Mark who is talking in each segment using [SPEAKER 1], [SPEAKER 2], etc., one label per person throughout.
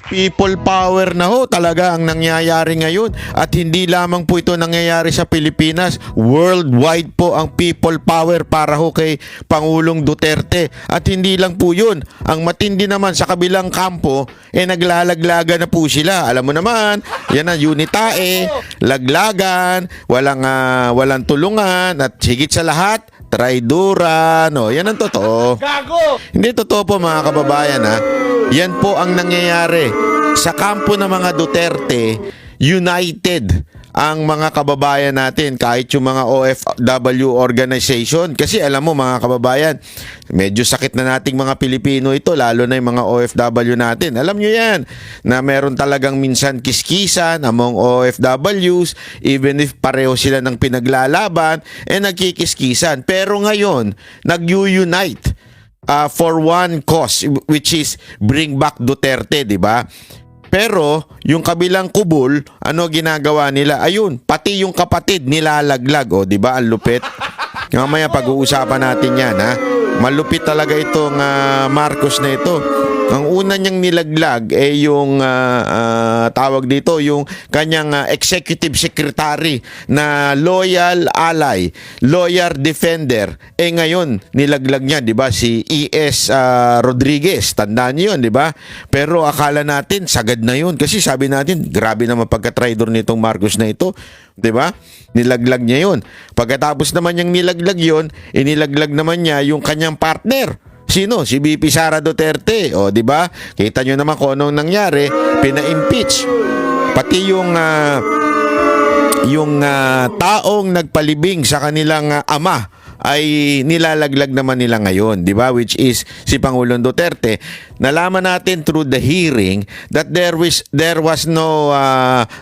[SPEAKER 1] People power na ho talaga ang nangyayari ngayon at hindi lamang po ito nangyayari sa Pilipinas, worldwide po ang people power para ho kay Pangulong Duterte. At hindi lang po yun, ang matindi naman sa kabilang kampo, naglalaglaga na po sila. Alam mo naman, yan ang unitae, laglagan, walang tulungan at higit sa lahat, traiduran. Yan ang totoo.
[SPEAKER 2] Gago!
[SPEAKER 1] Hindi totoo po mga kababayan ha. Yan po ang nangyayari. Sa kampo ng mga Duterte, united ang mga kababayan natin kahit yung mga OFW organization. Kasi alam mo mga kababayan, medyo sakit na nating mga Pilipino ito, lalo na yung mga OFW natin. Alam nyo yan, na meron talagang minsan kiskisan among OFWs, even if pareho sila ng pinaglalaban, nagkikiskisan. Pero ngayon, nag-unite for one cause, which is bring back Duterte, di ba? Pero yung kabilang kubol, ano ginagawa nila? Ayun, pati yung kapatid nilalaglag, di ba? Ang lupit. Mamaya pag-uusapan natin 'yan, ha. Malupit talaga itong Marcos na ito. Ang una niyang nilaglag yung tawag dito, yung kanyang executive secretary na loyal ally, loyal defender. Ngayon, nilaglag niya, 'di ba, si ES Rodriguez. Tandaan niyo 'yun, 'di ba? Pero akala natin sagad na 'yun kasi sabi natin, grabe naman pagka-traidor nitong Marcos na ito, 'di ba? Nilaglag niya 'yun. Pagkatapos naman niyang nilaglag 'yun, inilaglag naman niya yung kanyang partner. Sino? Si VP Sara Duterte. Di ba? Kita nyo naman kung anong nangyari. Pina-impeach. Pati yung taong nagpalibing sa kanilang ama ay nilalaglag naman nila ngayon, di ba? Which is si Pangulong Duterte. Nalaman natin through the hearing that there was no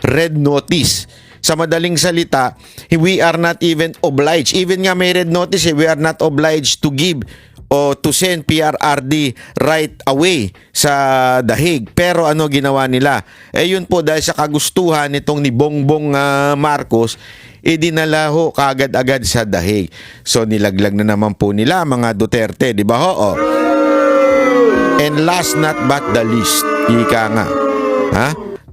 [SPEAKER 1] red notice. Sa madaling salita, we are not even obliged. Even nga may red notice, we are not obliged to give o to send PRRD right away sa The Hague. Pero ano ginawa nila? Yun po dahil sa kagustuhan nitong ni Bongbong Marcos, dinala ho kaagad-agad sa The Hague. So nilaglag na naman po nila mga Duterte, di ba ho? And last not but the least, ika nga. Ha?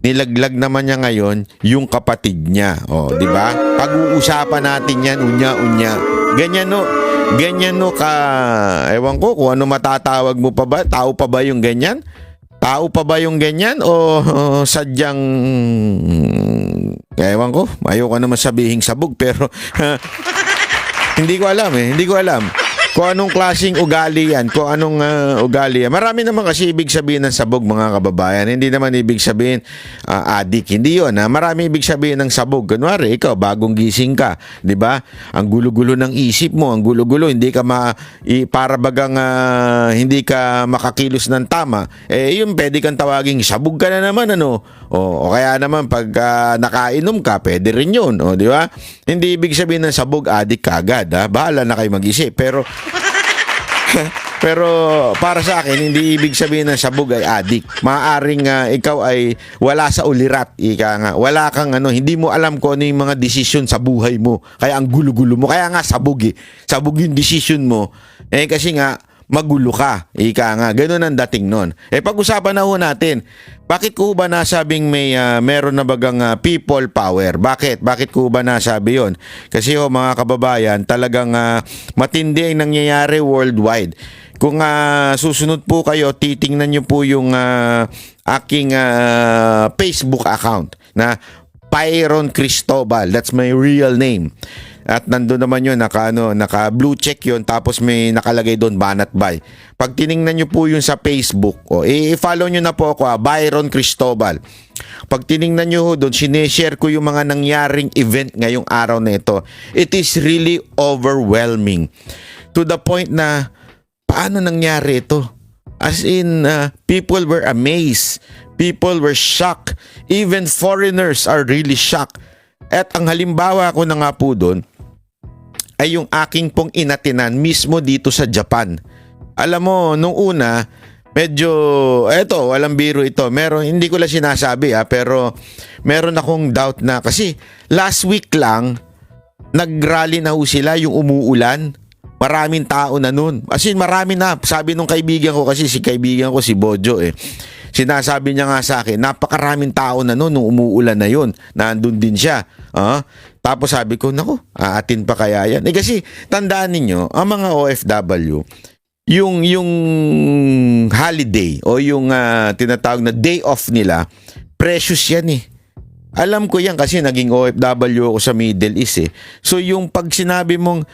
[SPEAKER 1] Nilaglag naman niya ngayon yung kapatid niya. Di ba? Pag-uusapan natin yan, unya-unya. Ganyan no ka, ewan ko kung ano matatawag mo pa ba? Tao pa ba yung ganyan? Tao pa ba yung ganyan? O sadyang, ewan ko, ayoko naman sabihing sabog pero hindi ko alam kung anong klaseng ugali yan, kung anong ugali yan. Marami naman kasi ibig sabihin ng sabog mga kababayan. Hindi naman ibig sabihin adik. Hindi yun. Marami ibig sabihin ng sabog. Kunwari, ikaw, bagong gising ka. Di ba? Ang gulo-gulo ng isip mo. Ang gulo-gulo. Hindi ka para bagang hindi ka makakilos ng tama. Yun, pwede kang tawaging sabog ka na naman. O kaya naman, pag nakainom ka, pwede rin yun. Di ba? Hindi ibig sabihin ng sabog, adik ka agad. Bahala na kayo mag-isip. Pero para sa akin, hindi ibig sabihin ng sabog ay adik. Maaaring ikaw ay wala sa ulirat, ika nga. Wala kang hindi mo alam kung ano yung mga desisyon sa buhay mo. Kaya ang gulo-gulo mo. Kaya nga sabog Sabog yung desisyon mo. Kasi nga magulo ka, ika nga. Ganun ang dating nun. Pag-usapan na ho natin, bakit ko ba nasabing meron na bagang people power? Bakit ko ba nasabi yon? Kasi mga kababayan, talagang matindi ang nangyayari worldwide. Kung susunod po kayo, titingnan nyo po yung aking Facebook account na Pyron Cristobal. That's my real name. At nandun naman yun, naka blue check yun, tapos may nakalagay doon, Banat Bay. Pag tiningnan nyo po yun sa Facebook, i-follow nyo na po ako, Byron Cristobal. Pag tiningnan nyo doon, sineshare ko yung mga nangyaring event ngayong araw na ito. It is really overwhelming. To the point na, paano nangyari ito? As in, people were amazed. People were shocked. Even foreigners are really shocked. At ang halimbawa ko na nga po doon, ay yung aking pong inatinan mismo dito sa Japan. Alam mo, nung una, medyo, walang biro ito. Hindi ko lang sinasabi pero meron akong doubt na. Kasi last week lang, nag-rally na ho sila yung umuulan. Maraming tao na nun. As in, marami na. Sabi nung kaibigan ko, kasi si kaibigan ko si Bojo Sinasabi niya nga sa akin, napakaraming tao na noon nung umuulan na yun. Nandun din siya. Tapos sabi ko, naku, aatin pa kaya yan? Kasi tandaan ninyo, ang mga OFW, yung holiday o yung tinatawag na day off nila, precious yan eh. Alam ko yan kasi naging OFW ako sa Middle East eh. So yung pag sinabi mong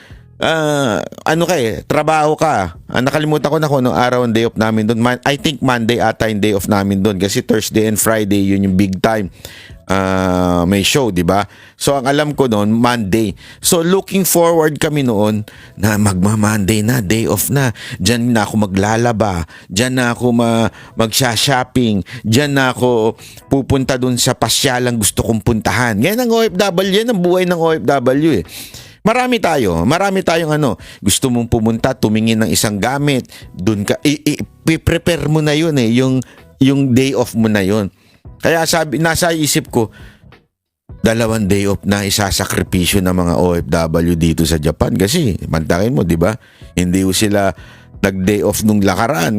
[SPEAKER 1] trabaho ka. Nakalimutan ko na kung anong araw ang day off namin doon. I think Monday ata yung day off namin doon kasi Thursday and Friday yun yung big time. May show, di ba? So ang alam ko noon, Monday. So looking forward kami noon na magma-Monday na, day off na. Diyan na ako maglalaba. Diyan na ako magsha-shopping. Diyan na ako pupunta doon sa pasyalang gusto kong puntahan. Yan ang OFW, yan ang buhay ng OFW eh. Marami tayong gusto mong pumunta, tumingin ng isang gamit, doon ka i-prepare mo na yun eh, yung day off mo na yun. Kaya nasa isip ko, 2 day off na isasakripisyo ng mga OFW dito sa Japan kasi mantakin mo, 'di ba? Hindi sila nag-day off nung lakaran,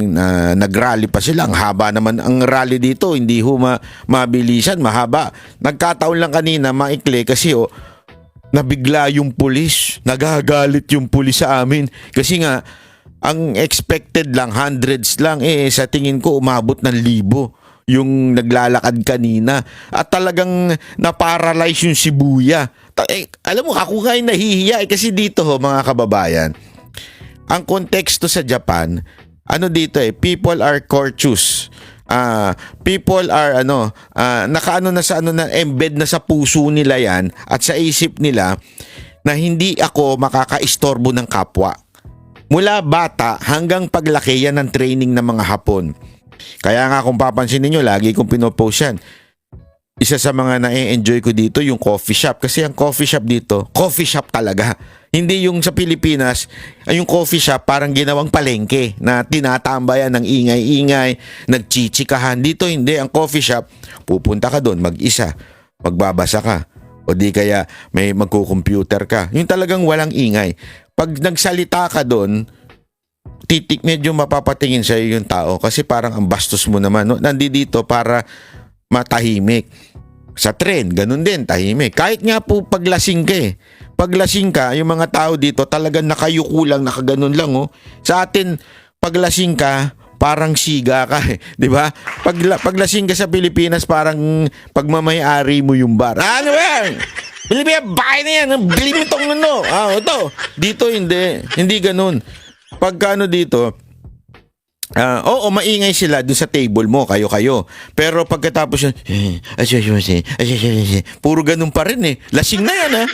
[SPEAKER 1] nag-rally pa sila. Ang haba naman ang rally dito, hindi mabilisan, mahaba. Nagkataon lang kanina maikli kasi nabigla yung pulis. Nagagalit yung pulis sa amin. Kasi nga, ang expected lang, hundreds lang. Sa tingin ko, umabot ng 1,000 yung naglalakad kanina. At talagang naparalyze yung Shibuya. Alam mo, ako nga yung nahihiya. Kasi dito mga kababayan, ang konteksto sa Japan, dito people are courteous. People are embed na sa puso nila yan at sa isip nila na hindi ako makakaistorbo ng kapwa. Mula bata hanggang paglaki yan ng training ng mga Hapon. Kaya nga kung papansin niyo, lagi kong pinopost yan. Isa sa mga na-enjoy ko dito yung coffee shop. Kasi ang coffee shop dito, coffee shop talaga. Hindi yung sa Pilipinas, yung coffee shop parang ginawang palengke na tinatambayan ng ingay-ingay, nagchichikahan. Dito hindi, ang coffee shop, pupunta ka doon mag-isa, magbabasa ka. O di kaya may magko-computer ka. Yung talagang walang ingay. Pag nagsalita ka doon, medyo mapapatingin sa'yo yung tao kasi parang ang bastos mo naman. No? Nandito para matahimik. Sa tren, ganun din, tahimik. Kahit nga po paglasing ka Paglasing ka, yung mga tao dito talagang nakayuko lang, nakaganon lang Sa atin, paglasing ka, parang siga ka di ba? Paglasing ka sa Pilipinas, parang pagmamayari mo yung bar. Ano yan? Pilipinas, bahay na yan. Bili mo itong ito. Dito hindi ganun. Pagka dito, maingay sila dun sa table mo, kayo. Pero pagkatapos puro ganun pa rin lasing na yan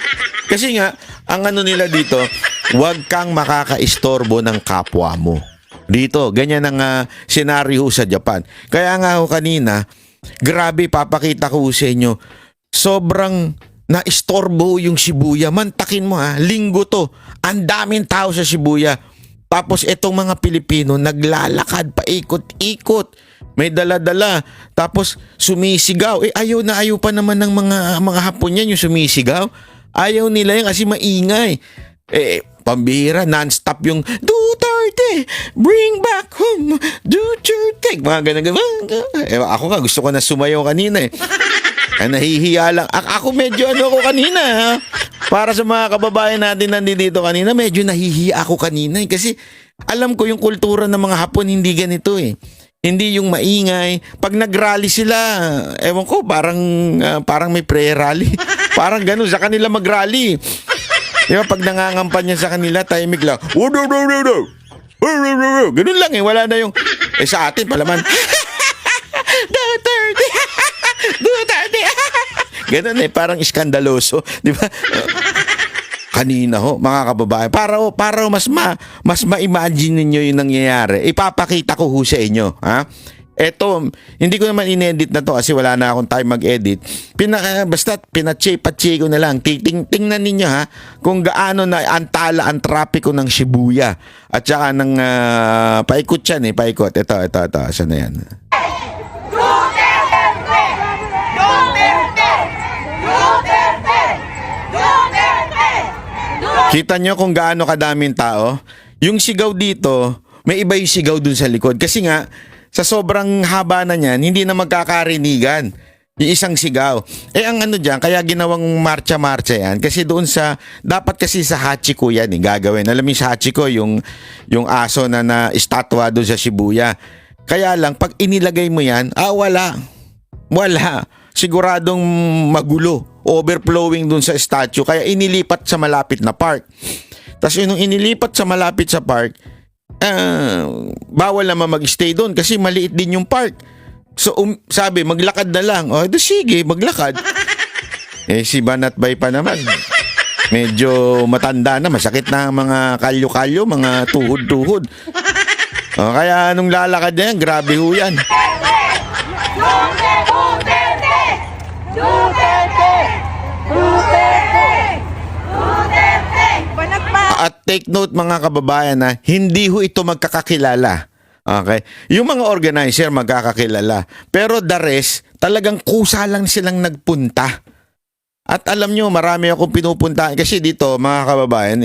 [SPEAKER 1] Kasi nga, ang nila dito, huwag kang makakaistorbo ng kapwa mo. Dito, ganyan ang senaryo sa Japan. Kaya nga kanina, grabe, papakita ko sa inyo, sobrang naistorbo yung Shibuya. Mantakin mo linggo to, ang daming tao sa Shibuya. Tapos itong mga Pilipino naglalakad paikot-ikot. May dala-dala. Tapos sumisigaw. Ayaw pa naman ng mga Hapon yan yung sumisigaw. Ayaw nila yan kasi maingay. Pambihira, non-stop yung Duterte, bring back home Duterte. Mga ganun. Ako nga, gusto ko na sumayaw kanina nahihiya lang. Ako medyo ako kanina Para sa mga kababayan natin nandito kanina, medyo nahihiya ako kanina kasi alam ko yung kultura ng mga Hapon hindi ganito Hindi yung maingay. Pag nag-rally sila, ewan ko, parang may prayer rally. Parang ganun sa kanila mag-rally. Diba, pag nangangampanya sa kanila, tahimik lang. Ganun lang wala na yung sa atin palaman. Duterte. Ganun parang iskandaloso, di ba? Kanina mga kababayan, para mas ma-imagine niyo yung nangyayari. Ipapakita ko sa inyo, Eto, hindi ko naman in-edit na to kasi wala na akong time mag-edit. Basta pinatche ko na lang. Tingnan ninyo kung gaano na antala ang trapiko ng Shibuya. At saka ng paikot yan paikot. Ito. Saan na yan? Kita nyo kung gaano kadaming tao? Yung sigaw dito, may iba yung sigaw dun sa likod. Kasi nga, sa sobrang haba na niyan, hindi na magkakarinigan. Yung isang sigaw. Ang ano dyan, kaya ginawang marcha-marcha yan. Kasi doon dapat kasi sa Hachiko yan gagawin. Alam mo yung sa Hachiko, yung aso na estatwa doon sa Shibuya. Kaya lang, pag inilagay mo yan, wala. Wala. Siguradong magulo. Overflowing doon sa statue. Kaya inilipat sa malapit na park. Tapos nung inilipat sa malapit sa park, bawal naman mag-stay doon kasi maliit din yung park. So sabi, maglakad na lang. Sige, maglakad. Si Banat Bay pa naman. Medyo matanda na, masakit na ang mga kalyo-kalyo, mga tuhod-tuhod. Kaya nung lalakad na yan, grabe ho yan.
[SPEAKER 2] Duterte! Duterte! Duterte! Duterte!
[SPEAKER 1] At take note mga kababayan na hindi ho ito magkakakilala. Okay? Yung mga organizer magkakakilala. Pero the rest, talagang kusa lang silang nagpunta. At alam nyo, marami akong pinupuntahan. Kasi dito, mga kababayan,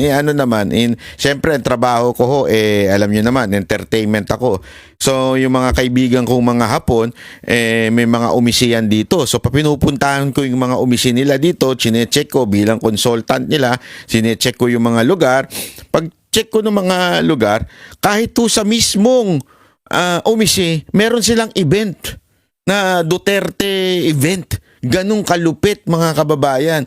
[SPEAKER 1] syempre, ang trabaho ko ho, alam nyo naman, entertainment ako. So, yung mga kaibigan kong mga Hapon, may mga umisiyan dito. So, pinupuntahan ko yung mga umisi nila dito, chinecheck ko bilang consultant nila, sinecheck ko yung mga lugar. Pag check ko ng mga lugar, kahit to sa mismong umisi, meron silang event na Duterte event. Ganong kalupit mga kababayan.